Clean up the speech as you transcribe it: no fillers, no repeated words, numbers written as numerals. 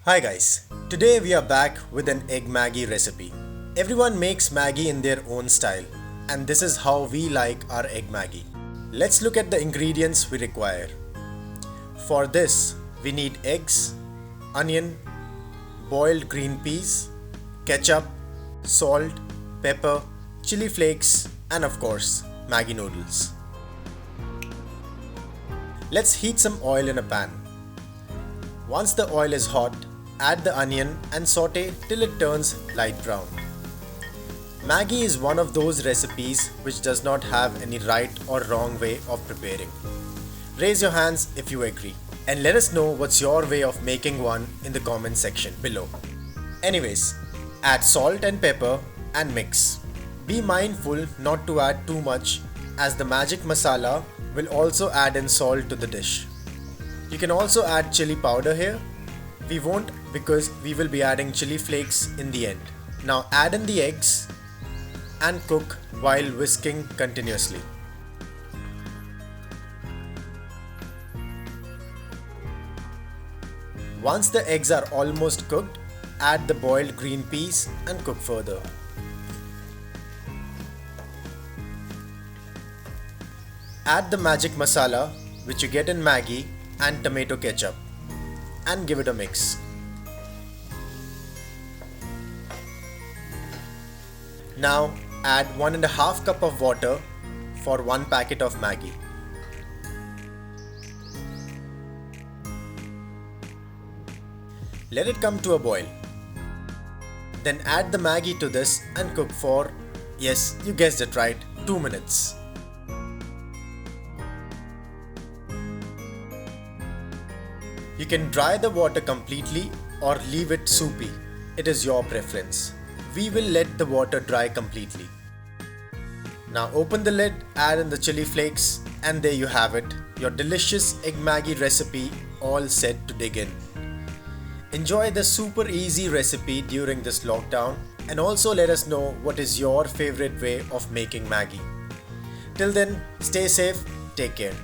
Hi guys, today we are back with an egg Maggi recipe. Everyone makes Maggi in their own style, and this is how we like our egg Maggi. Let's look at the ingredients we require. For this, we need eggs, onion, boiled green peas, ketchup, salt, pepper, chili flakes, and of course, Maggi noodles. Let's heat some oil in a pan. Once the oil is hot, add the onion and saute till it turns light brown. Maggi is one of those recipes which does not have any right or wrong way of preparing. Raise your hands if you agree, and let us know what's your way of making one in the comment section below. Anyways, add salt and pepper and mix. Be mindful not to add too much, as the magic masala will also add in salt to the dish. You can also add chili powder here. We won't, because we will be adding chili flakes in the end. Now add in the eggs and cook while whisking continuously. Once the eggs are almost cooked, add the boiled green peas and cook further. Add the magic masala which you get in Maggi and tomato ketchup and give it a mix. Now add 1.5 cup of water for 1 packet of Maggi. Let it come to a boil. Then add the Maggi to this and cook for, yes, you guessed it right, 2 minutes. You can dry the water completely or leave it soupy. It is your preference. We will let the water dry completely. Now open the lid, add in the chili flakes, and there you have it, your delicious egg Maggi recipe all set to dig in. Enjoy the super easy recipe during this lockdown, and also let us know what is your favorite way of making Maggi. Till then, stay safe, take care.